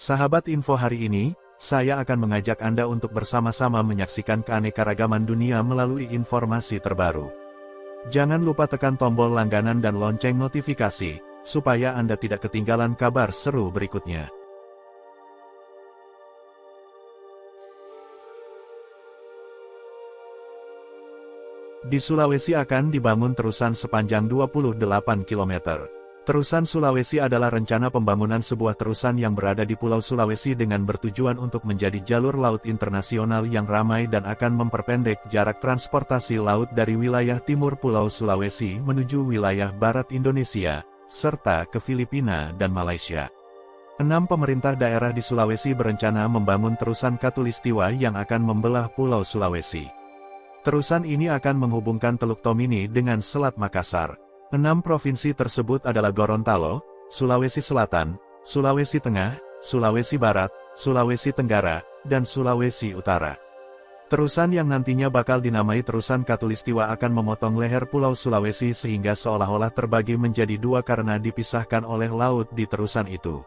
Sahabat info hari ini, saya akan mengajak Anda untuk bersama-sama menyaksikan keanekaragaman dunia melalui informasi terbaru. Jangan lupa tekan tombol langganan dan lonceng notifikasi, supaya Anda tidak ketinggalan kabar seru berikutnya. Di Sulawesi akan dibangun terusan sepanjang 28 km. Terusan Sulawesi adalah rencana pembangunan sebuah terusan yang berada di Pulau Sulawesi dengan bertujuan untuk menjadi jalur laut internasional yang ramai dan akan memperpendek jarak transportasi laut dari wilayah timur Pulau Sulawesi menuju wilayah barat Indonesia, serta ke Filipina dan Malaysia. 6 pemerintah daerah di Sulawesi berencana membangun terusan Katulistiwa yang akan membelah Pulau Sulawesi. Terusan ini akan menghubungkan Teluk Tomini dengan Selat Makassar. 6 provinsi tersebut adalah Gorontalo, Sulawesi Selatan, Sulawesi Tengah, Sulawesi Barat, Sulawesi Tenggara, dan Sulawesi Utara. Terusan yang nantinya bakal dinamai Terusan Katulistiwa akan memotong leher Pulau Sulawesi sehingga seolah-olah terbagi menjadi dua karena dipisahkan oleh laut di terusan itu.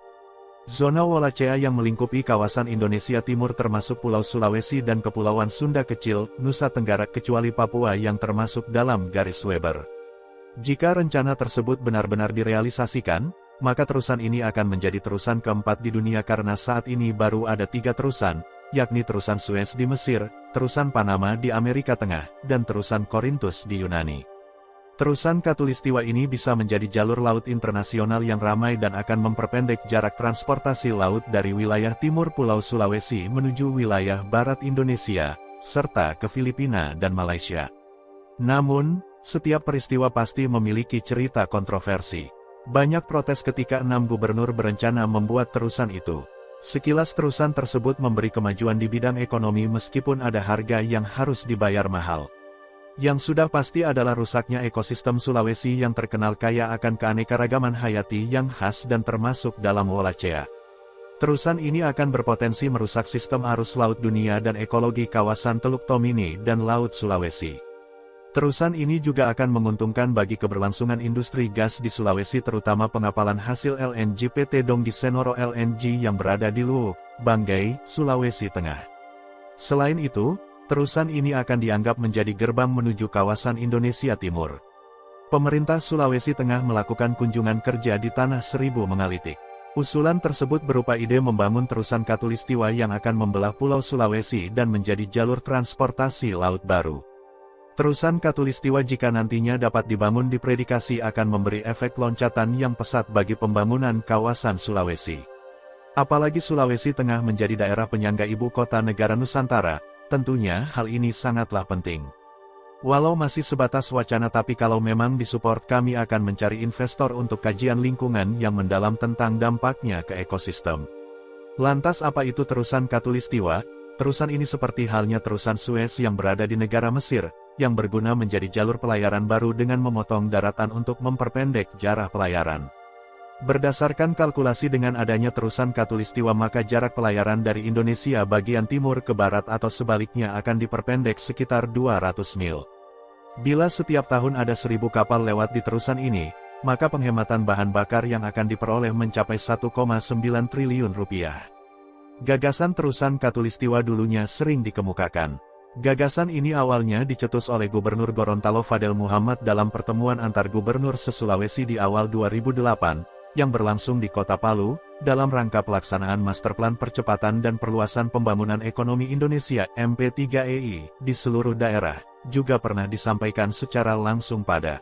Zona Wallacea yang melingkupi kawasan Indonesia Timur termasuk Pulau Sulawesi dan Kepulauan Sunda Kecil, Nusa Tenggara kecuali Papua yang termasuk dalam garis Weber. Jika rencana tersebut benar-benar direalisasikan, maka terusan ini akan menjadi terusan keempat di dunia karena saat ini baru ada 3 terusan, yakni terusan Suez di Mesir, terusan Panama di Amerika Tengah, dan terusan Korintus di Yunani. Terusan Katulistiwa ini bisa menjadi jalur laut internasional yang ramai dan akan memperpendek jarak transportasi laut dari wilayah timur Pulau Sulawesi menuju wilayah barat Indonesia, serta ke Filipina dan Malaysia. Namun, setiap peristiwa pasti memiliki cerita kontroversi. Banyak protes ketika 6 gubernur berencana membuat terusan itu. Sekilas terusan tersebut memberi kemajuan di bidang ekonomi meskipun ada harga yang harus dibayar mahal. Yang sudah pasti adalah rusaknya ekosistem Sulawesi yang terkenal kaya akan keanekaragaman hayati yang khas dan termasuk dalam Wallacea. Terusan ini akan berpotensi merusak sistem arus laut dunia dan ekologi kawasan Teluk Tomini dan Laut Sulawesi. Terusan ini juga akan menguntungkan bagi keberlangsungan industri gas di Sulawesi terutama pengapalan hasil LNG PT Dongdi Senoro LNG yang berada di Luwuk, Banggai, Sulawesi Tengah. Selain itu, terusan ini akan dianggap menjadi gerbang menuju kawasan Indonesia Timur. Pemerintah Sulawesi Tengah melakukan kunjungan kerja di Tanah Seribu Mengalitik. Usulan tersebut berupa ide membangun terusan Katulistiwa yang akan membelah Pulau Sulawesi dan menjadi jalur transportasi laut baru. Terusan Katulistiwa jika nantinya dapat dibangun diprediksi akan memberi efek loncatan yang pesat bagi pembangunan kawasan Sulawesi. Apalagi Sulawesi Tengah menjadi daerah penyangga ibu kota negara Nusantara, tentunya hal ini sangatlah penting. Walau masih sebatas wacana tapi kalau memang disupport kami akan mencari investor untuk kajian lingkungan yang mendalam tentang dampaknya ke ekosistem. Lantas apa itu terusan Katulistiwa? Terusan ini seperti halnya terusan Suez yang berada di negara Mesir, yang berguna menjadi jalur pelayaran baru dengan memotong daratan untuk memperpendek jarak pelayaran. Berdasarkan kalkulasi dengan adanya terusan Katulistiwa maka jarak pelayaran dari Indonesia bagian timur ke barat atau sebaliknya akan diperpendek sekitar 200 mil. Bila setiap tahun ada 1000 kapal lewat di terusan ini, maka penghematan bahan bakar yang akan diperoleh mencapai 1,9 triliun rupiah. Gagasan terusan Katulistiwa dulunya sering dikemukakan. Gagasan ini awalnya dicetus oleh Gubernur Gorontalo Fadel Muhammad dalam pertemuan antar gubernur se-Sulawesi di awal 2008, yang berlangsung di Kota Palu, dalam rangka pelaksanaan Masterplan Percepatan dan Perluasan Pembangunan Ekonomi Indonesia MP3EI di seluruh daerah, juga pernah disampaikan secara langsung pada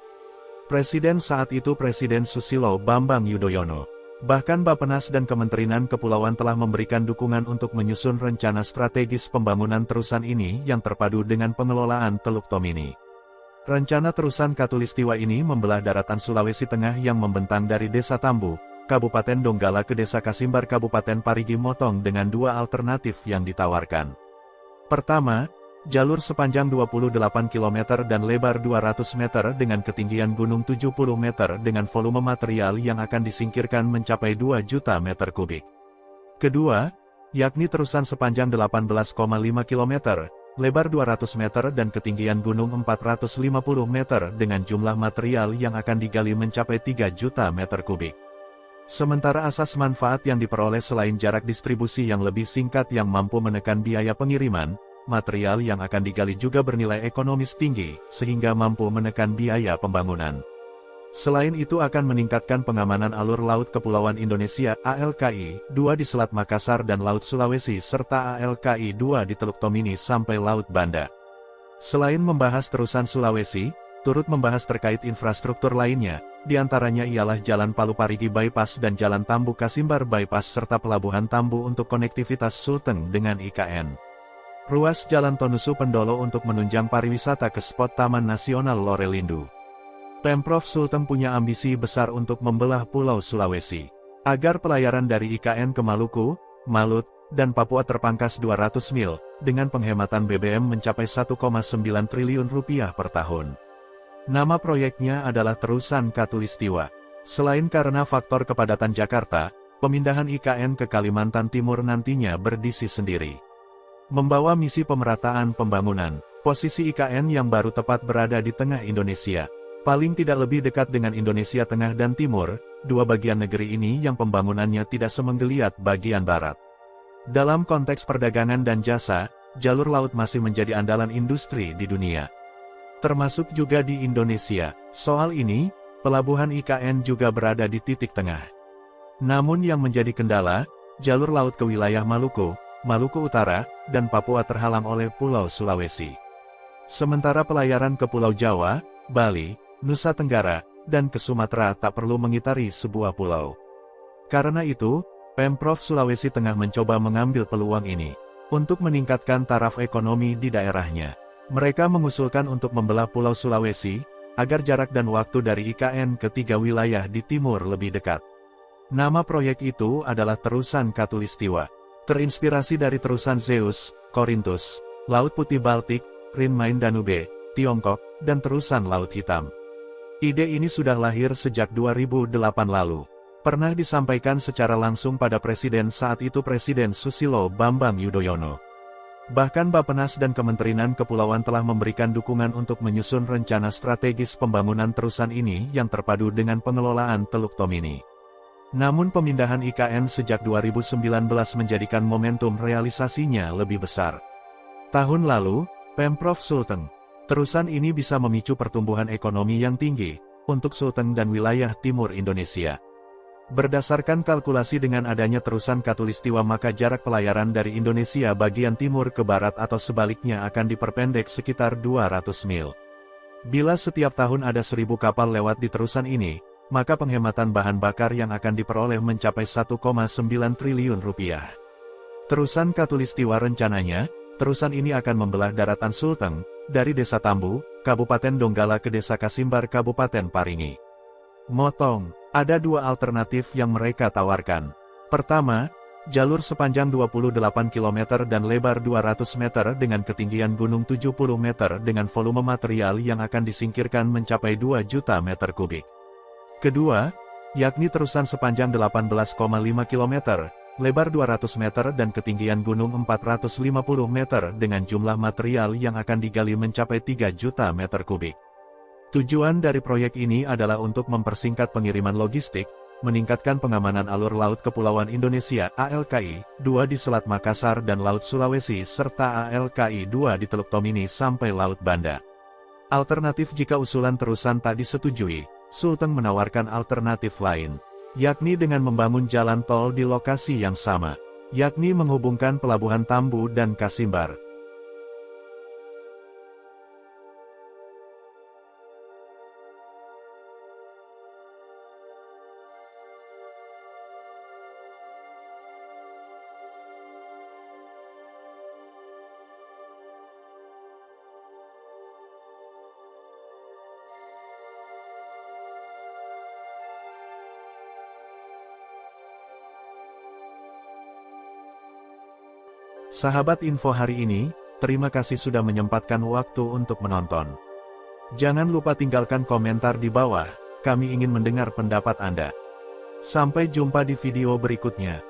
Presiden saat itu Presiden Susilo Bambang Yudhoyono. Bahkan Bappenas dan Kementerian Kepulauan telah memberikan dukungan untuk menyusun rencana strategis pembangunan terusan ini yang terpadu dengan pengelolaan Teluk Tomini. Rencana terusan Katulistiwa ini membelah daratan Sulawesi Tengah yang membentang dari Desa Tambu, Kabupaten Donggala ke Desa Kasimbar Kabupaten Parigi Motong dengan 2 alternatif yang ditawarkan. Pertama, jalur sepanjang 28 km dan lebar 200 meter dengan ketinggian gunung 70 meter dengan volume material yang akan disingkirkan mencapai 2 juta meter kubik. Kedua, yakni terusan sepanjang 18,5 km, lebar 200 meter dan ketinggian gunung 450 meter dengan jumlah material yang akan digali mencapai 3 juta meter kubik. Sementara asas manfaat yang diperoleh selain jarak distribusi yang lebih singkat yang mampu menekan biaya pengiriman, material yang akan digali juga bernilai ekonomis tinggi, sehingga mampu menekan biaya pembangunan. Selain itu akan meningkatkan pengamanan alur laut Kepulauan Indonesia ALKI-2 di Selat Makassar dan Laut Sulawesi serta ALKI-2 di Teluk Tomini sampai Laut Banda. Selain membahas terusan Sulawesi, turut membahas terkait infrastruktur lainnya, diantaranya ialah Jalan Palu Parigi Bypass dan Jalan Tambu Kasimbar Bypass serta Pelabuhan Tambu untuk konektivitas Sulteng dengan IKN. Ruas Jalan Tonusu Pendolo untuk menunjang pariwisata ke spot Taman Nasional Lorelindu. Pemprov Sulteng punya ambisi besar untuk membelah Pulau Sulawesi, agar pelayaran dari IKN ke Maluku, Malut, dan Papua terpangkas 200 mil, dengan penghematan BBM mencapai 1,9 triliun rupiah per tahun. Nama proyeknya adalah Terusan Katulistiwa. Selain karena faktor kepadatan Jakarta, pemindahan IKN ke Kalimantan Timur nantinya berdisi sendiri. Membawa misi pemerataan pembangunan, posisi IKN yang baru tepat berada di tengah Indonesia. Paling tidak lebih dekat dengan Indonesia Tengah dan Timur, dua bagian negeri ini yang pembangunannya tidak semenggeliat bagian barat. Dalam konteks perdagangan dan jasa, jalur laut masih menjadi andalan industri di dunia. Termasuk juga di Indonesia. Soal ini, pelabuhan IKN juga berada di titik tengah. Namun yang menjadi kendala, jalur laut ke wilayah Maluku, Maluku Utara, dan Papua terhalang oleh Pulau Sulawesi. Sementara pelayaran ke Pulau Jawa, Bali, Nusa Tenggara, dan ke Sumatera tak perlu mengitari sebuah pulau. Karena itu, Pemprov Sulawesi Tengah mencoba mengambil peluang ini untuk meningkatkan taraf ekonomi di daerahnya. Mereka mengusulkan untuk membelah Pulau Sulawesi, agar jarak dan waktu dari IKN ke 3 wilayah di timur lebih dekat. Nama proyek itu adalah Terusan Katulistiwa. Terinspirasi dari Terusan Zeus, Korintus, Laut Putih Baltik, Rhin-Main Danube, Tiongkok, dan Terusan Laut Hitam. Ide ini sudah lahir sejak 2008 lalu. Pernah disampaikan secara langsung pada Presiden saat itu Presiden Susilo Bambang Yudhoyono. Bahkan Bappenas dan Kementerian Kepulauan telah memberikan dukungan untuk menyusun rencana strategis pembangunan terusan ini yang terpadu dengan pengelolaan Teluk Tomini. Namun pemindahan IKN sejak 2019 menjadikan momentum realisasinya lebih besar. Tahun lalu, Pemprov Sulteng, terusan ini bisa memicu pertumbuhan ekonomi yang tinggi untuk Sulteng dan wilayah timur Indonesia. Berdasarkan kalkulasi dengan adanya Terusan Katulistiwa maka jarak pelayaran dari Indonesia bagian timur ke barat atau sebaliknya akan diperpendek sekitar 200 mil. Bila setiap tahun ada 1000 kapal lewat di terusan ini, maka penghematan bahan bakar yang akan diperoleh mencapai 1,9 triliun rupiah. Terusan Katulistiwa rencananya, terusan ini akan membelah daratan Sulteng, dari Desa Tambu, Kabupaten Donggala ke Desa Kasimbar Kabupaten Paringi. Motong, ada dua alternatif yang mereka tawarkan. Pertama, jalur sepanjang 28 km dan lebar 200 meter dengan ketinggian gunung 70 meter dengan volume material yang akan disingkirkan mencapai 2 juta meter kubik. Kedua, yakni terusan sepanjang 18,5 km, lebar 200 meter dan ketinggian gunung 450 meter dengan jumlah material yang akan digali mencapai 3 juta meter kubik. Tujuan dari proyek ini adalah untuk mempersingkat pengiriman logistik, meningkatkan pengamanan alur laut Kepulauan Indonesia ALKI-2 di Selat Makassar dan Laut Sulawesi serta ALKI-2 di Teluk Tomini sampai Laut Banda. Alternatif jika usulan terusan tak disetujui, Sulteng menawarkan alternatif lain, yakni dengan membangun jalan tol di lokasi yang sama, yakni menghubungkan Pelabuhan Tambu dan Kasimbar. Sahabat info hari ini, terima kasih sudah menyempatkan waktu untuk menonton. Jangan lupa tinggalkan komentar di bawah, kami ingin mendengar pendapat Anda. Sampai jumpa di video berikutnya.